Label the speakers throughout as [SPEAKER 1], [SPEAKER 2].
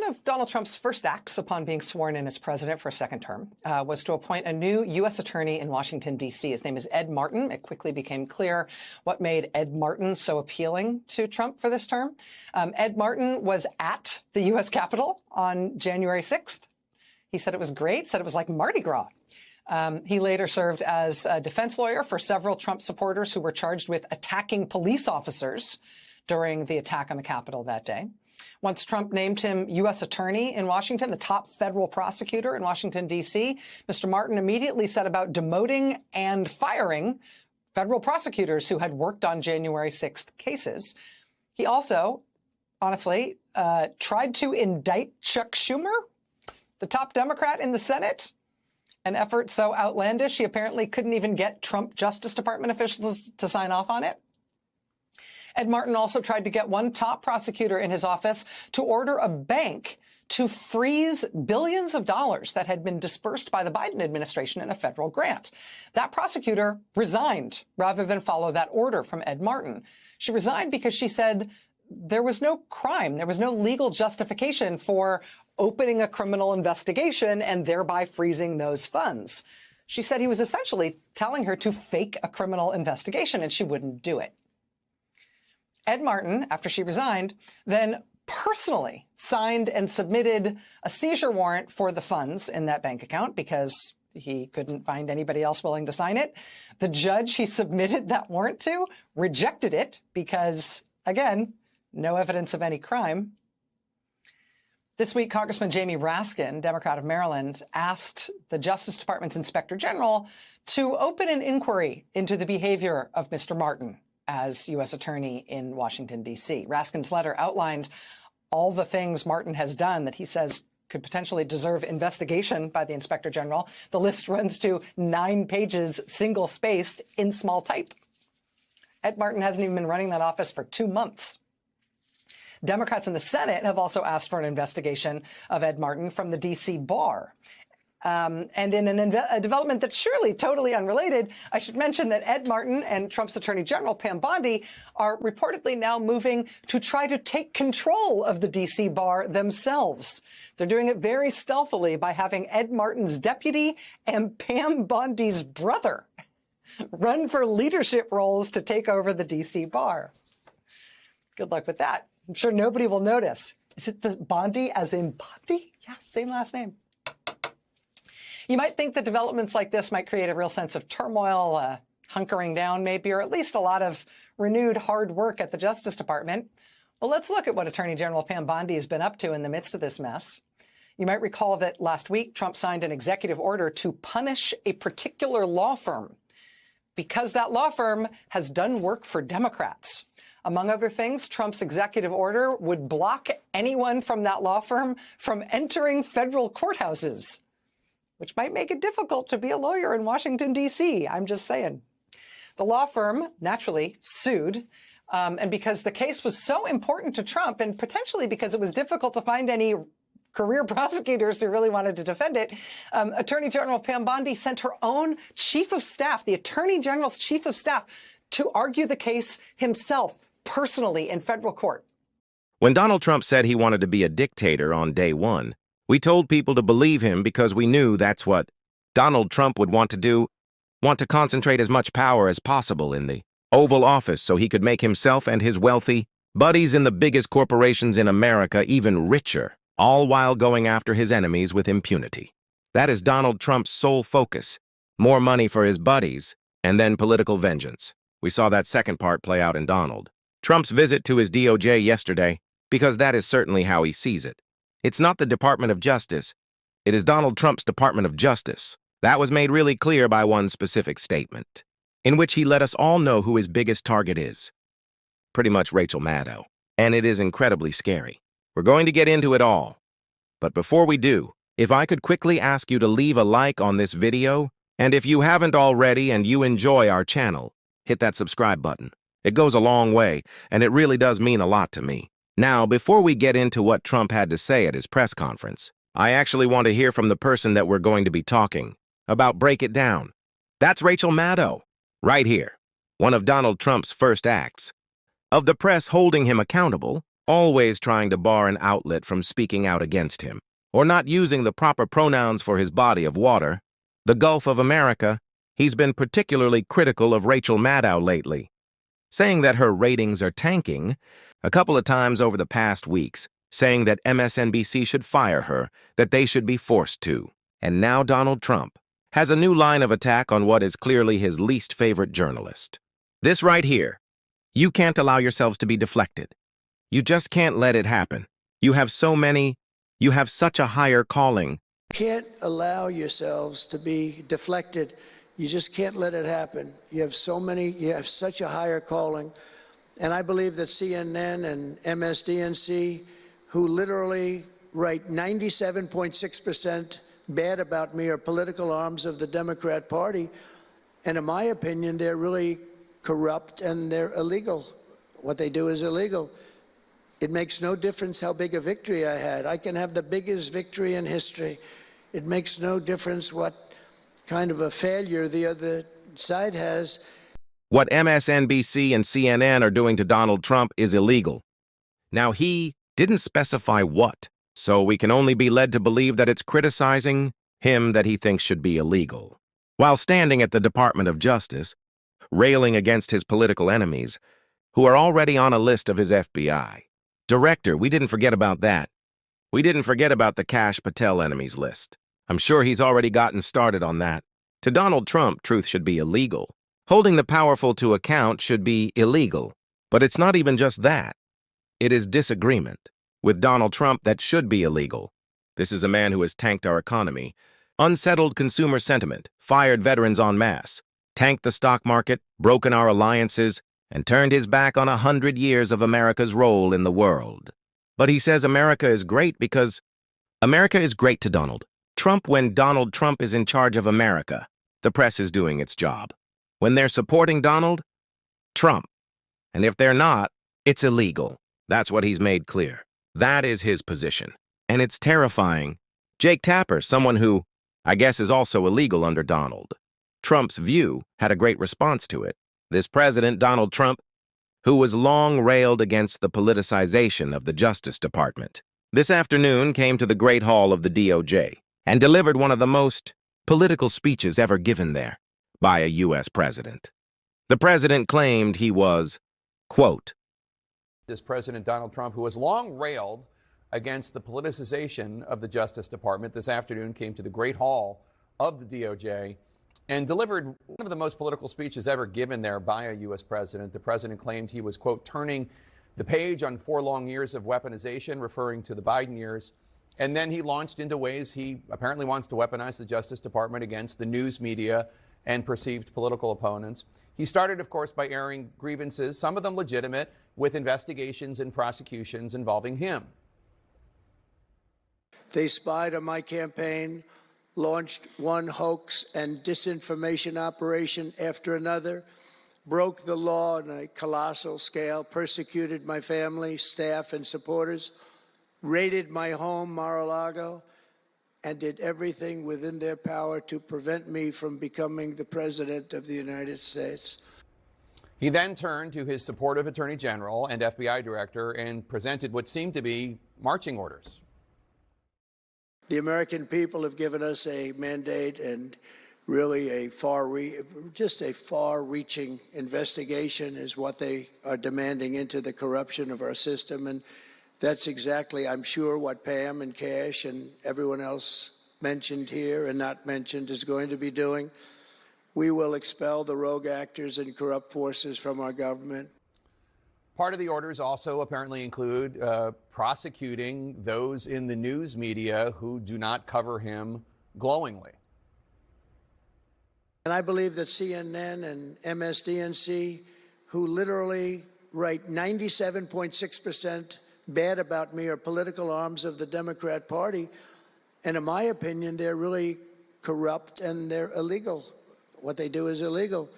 [SPEAKER 1] One of Donald Trump's first acts upon being sworn in as president for a second term was to appoint a new U.S. attorney in Washington, D.C. His name is Ed Martin. It quickly became clear what made Ed Martin so appealing to Trump for this term. Ed Martin was at the U.S. Capitol on January 6th. He said it was great, said it was like Mardi Gras. He later served as a defense lawyer for several Trump supporters who were charged with attacking police officers during the attack on the Capitol that day. Once Trump named him U.S. attorney in Washington, the top federal prosecutor in Washington, D.C., Mr. Martin immediately set about demoting and firing federal prosecutors who had worked on January 6th cases. He also, honestly, tried to indict Chuck Schumer, the top Democrat in the Senate, an effort so outlandish he apparently couldn't even get Trump Justice Department officials to sign off on it. Ed Martin also tried to get one top prosecutor in his office to order a bank to freeze billions of dollars that had been dispersed by the Biden administration in a federal grant. That prosecutor resigned rather than follow that order from Ed Martin. She resigned because she said there was no crime, there was no legal justification for opening a criminal investigation and thereby freezing those funds. She said he was essentially telling her to fake a criminal investigation, and she wouldn't do it. Ed Martin, after she resigned, then personally signed and submitted a seizure warrant for the funds in that bank account because he couldn't find anybody else willing to sign it. The judge he submitted that warrant to rejected it because, again, no evidence of any crime. This week, Congressman Jamie Raskin, Democrat of Maryland, asked the Justice Department's Inspector General to open an inquiry into the behavior of Mr. Martin as U.S. attorney in Washington, D.C. Raskin's letter outlined all the things Martin has done that he says could potentially deserve investigation by the Inspector General. The list runs to 9 pages, single-spaced, in small type. Ed Martin hasn't even been running that office for 2 months. Democrats in the Senate have also asked for an investigation of Ed Martin from the D.C. bar. And in a development that's surely totally unrelated, I should mention that Ed Martin and Trump's Attorney General Pam Bondi are reportedly now moving to try to take control of the D.C. bar themselves. They're doing it very stealthily by having Ed Martin's deputy and Pam Bondi's brother run for leadership roles to take over the D.C. bar. Good luck with that. I'm sure nobody will notice. Is it the Bondi as in Bondi? Yeah, same last name. You might think that developments like this might create a real sense of turmoil, hunkering down maybe, or at least a lot of renewed hard work at the Justice Department. Well, let's look at what Attorney General Pam Bondi has been up to in the midst of this mess. You might recall that last week, Trump signed an executive order to punish a particular law firm because that law firm has done work for Democrats. Among other things, Trump's executive order would block anyone from that law firm from entering federal courthouses, which might make it difficult to be a lawyer in Washington, D.C. I'm just saying. The law firm naturally sued, and because the case was so important to Trump, and potentially because it was difficult to find any career prosecutors who really wanted to defend it, Attorney General Pam Bondi sent her own chief of staff, the Attorney General's chief of staff, to argue the case himself personally in federal court.
[SPEAKER 2] When Donald Trump said he wanted to be a dictator on day one, we told people to believe him because we knew that's what Donald Trump would want to do, want to concentrate as much power as possible in the Oval Office so he could make himself and his wealthy buddies in the biggest corporations in America even richer, all while going after his enemies with impunity. That is Donald Trump's sole focus, more money for his buddies, and then political vengeance. We saw that second part play out in Donald Trump's visit to his DOJ yesterday, because that is certainly how he sees it. It's not the Department of Justice. It is Donald Trump's Department of Justice. That was made really clear by one specific statement, in which he let us all know who his biggest target is. Pretty much Rachel Maddow. And it is incredibly scary. We're going to get into it all. But before we do, if I could quickly ask you to leave a like on this video, and if you haven't already and you enjoy our channel, hit that subscribe button. It goes a long way, and it really does mean a lot to me. Now, before we get into what Trump had to say at his press conference, I actually want to hear from the person that we're going to be talking about. Break it down. That's Rachel Maddow, right here. One of Donald Trump's first acts of the press holding him accountable always trying to bar an outlet from speaking out against him, or not using the proper pronouns for his body of water. The Gulf of America, he's been particularly critical of Rachel Maddow lately, saying that her ratings are tanking a couple of times over the past weeks, saying that MSNBC should fire her, that they should be forced to. And now Donald Trump has a new line of attack on what is clearly his least favorite journalist. This right here. You can't allow yourselves to be deflected. You just can't let it happen. You have such a higher calling.
[SPEAKER 3] Can't allow yourselves to be deflected. You just can't let it happen. You have such a higher calling. And I believe that CNN and MSNBC, who literally write 97.6% bad about me, are political arms of the Democrat Party. And in my opinion, they're really corrupt and they're illegal. What they do is illegal. It makes no difference how big a victory I had. I can have the biggest victory in history. It makes no difference what kind of a failure the other side has.
[SPEAKER 2] What MSNBC and CNN are doing to Donald Trump is illegal. Now, he didn't specify what, so we can only be led to believe that it's criticizing him that he thinks should be illegal. While standing at the Department of Justice, railing against his political enemies, who are already on a list of his FBI director, we didn't forget about that. We didn't forget about the Kash Patel enemies list. I'm sure he's already gotten started on that. To Donald Trump, truth should be illegal. Holding the powerful to account should be illegal. But it's not even just that. It is disagreement with Donald Trump that should be illegal. This is a man who has tanked our economy, unsettled consumer sentiment, fired veterans en masse, tanked the stock market, broken our alliances, and turned his back on 100 years of America's role in the world. But he says America is great because America is great to Donald Trump when Donald Trump is in charge of America. The press is doing its job. When they're supporting Donald Trump, and if they're not, it's illegal. That's what he's made clear. That is his position. And it's terrifying. Jake Tapper, someone who, I guess, is also illegal under Donald Trump's view, had a great response to it. This president, Donald Trump, who was long railed against the politicization of the Justice Department, this afternoon came to the Great Hall of the DOJ and delivered one of the most political speeches ever given there by a U.S. president. The president claimed he was, quote,
[SPEAKER 4] This President Donald Trump, who has long railed against the politicization of the Justice Department, this afternoon came to the Great Hall of the DOJ and delivered one of the most political speeches ever given there by a U.S. president. The president claimed he was, quote, turning the page on 4 long years of weaponization, referring to the Biden years. And then he launched into ways he apparently wants to weaponize the Justice Department against the news media and perceived political opponents. He started, of course, by airing grievances, some of them legitimate, with investigations and prosecutions involving him.
[SPEAKER 3] They spied on my campaign, launched one hoax and disinformation operation after another, broke the law on a colossal scale, persecuted my family, staff, and supporters, raided my home, Mar-a-Lago, and did everything within their power to prevent me from becoming the President of the United States.
[SPEAKER 4] He then turned to his supportive Attorney General and FBI Director and presented what seemed to be marching orders.
[SPEAKER 3] The American people have given us a mandate and really a far-reaching investigation is what they are demanding into the corruption of our system. And that's exactly, I'm sure, what Pam and Kash and everyone else mentioned here and not mentioned is going to be doing. We will expel the rogue actors and corrupt forces from our government.
[SPEAKER 4] Part of the orders also apparently include prosecuting those in the news media who do not cover him glowingly.
[SPEAKER 3] And I believe that CNN and MSNBC, who literally write 97.6% bad about me, are political arms of the Democrat Party. And in my opinion, they're really corrupt and they're illegal. What they do is illegal.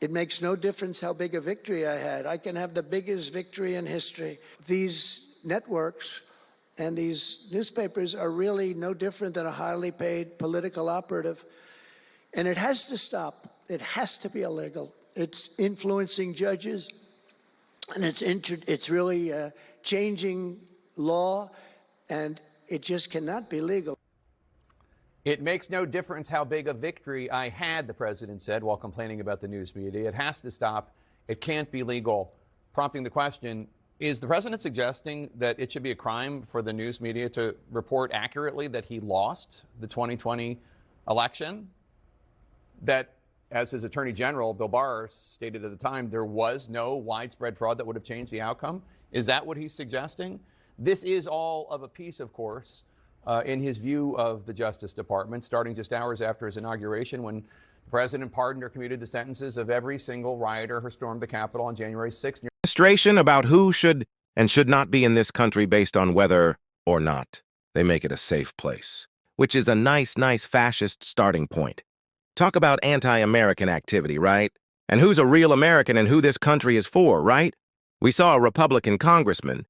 [SPEAKER 3] It makes no difference how big a victory I had. I can have the biggest victory in history. These networks and these newspapers are really no different than a highly paid political operative. And it has to stop. It has to be illegal. It's influencing judges. and it's really changing law, and it just cannot be legal.
[SPEAKER 4] It makes no difference how big a victory I had, the president said while complaining about the news media. It has to stop. It can't be legal. Prompting the question, is the president suggesting that it should be a crime for the news media to report accurately that he lost the 2020 election? That, as his attorney general, Bill Barr, stated at the time, there was no widespread fraud that would have changed the outcome? Is that what he's suggesting? This is all of a piece, of course, in his view of the Justice Department, starting just hours after his inauguration when the president pardoned or commuted the sentences of every single rioter who stormed the Capitol on January 6th.
[SPEAKER 2] Administration about who should and should not be in this country based on whether or not they make it a safe place, which is a nice fascist starting point. Talk about anti-American activity, right? And who's a real American and who this country is for, right? We saw a Republican Congressman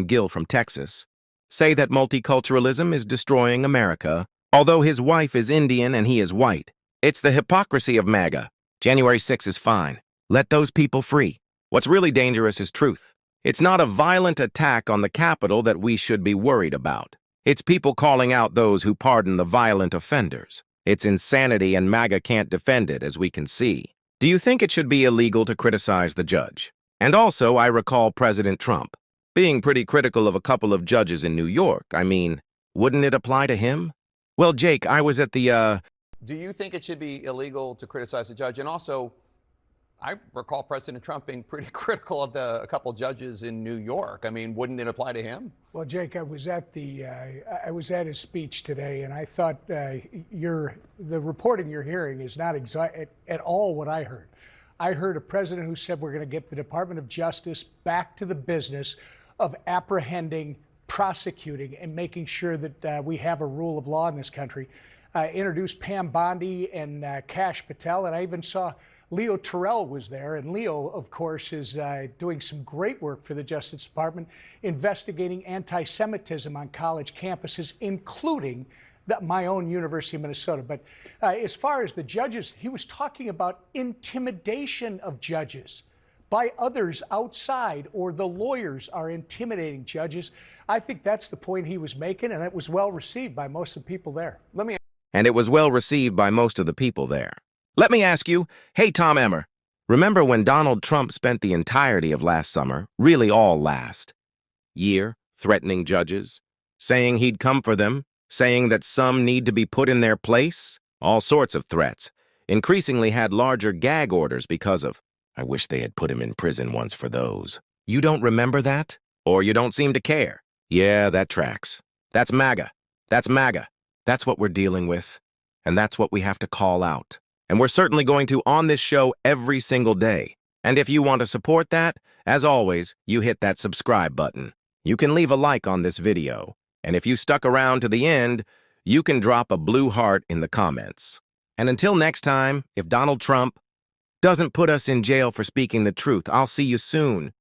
[SPEAKER 2] Gill from Texas, say that multiculturalism is destroying America, although his wife is Indian and he is white. It's the hypocrisy of MAGA. January 6th is fine. Let those people free. What's really dangerous is truth. It's not a violent attack on the Capitol that we should be worried about. It's people calling out those who pardon the violent offenders. It's insanity and MAGA can't defend it, as we can see. Do you think it should be illegal to criticize the judge? And also, I recall President Trump being pretty critical of a couple of judges in New York. I mean, wouldn't it apply to him? Well, Jake, I was at the,
[SPEAKER 4] Do you think it should be illegal to criticize a judge? And also, I recall President Trump being pretty critical of a couple judges in New York. I mean, wouldn't it apply to him?
[SPEAKER 5] Well, Jake, I was at his speech today, and I thought the reporting you're hearing is not at all what I heard. I heard a president who said we're going to get the Department of Justice back to the business of apprehending, prosecuting, and making sure that we have a rule of law in this country. Introduced Pam Bondi and Kash Patel, and I even saw Leo Terrell was there. And Leo, of course, is doing some great work for the Justice Department, investigating anti-Semitism on college campuses, including my own University of Minnesota. But as far as the judges, he was talking about intimidation of judges by others outside, or the lawyers are intimidating judges. I think that's the point he was making, and it was well received by most of the people there.
[SPEAKER 2] And it was well received by most of the people there. Let me ask you, hey, Tom Emmer, remember when Donald Trump spent the entirety of last summer, really all last year, threatening judges, saying he'd come for them, saying that some need to be put in their place? All sorts of threats. Increasingly had larger gag orders because of, I wish they had put him in prison once for those. You don't remember that? Or you don't seem to care? Yeah, that tracks. That's MAGA. That's MAGA. That's what we're dealing with. And that's what we have to call out. And we're certainly going to on this show every single day. And if you want to support that, as always, you hit that subscribe button. You can leave a like on this video. And if you stuck around to the end, you can drop a blue heart in the comments. And until next time, if Donald Trump doesn't put us in jail for speaking the truth, I'll see you soon.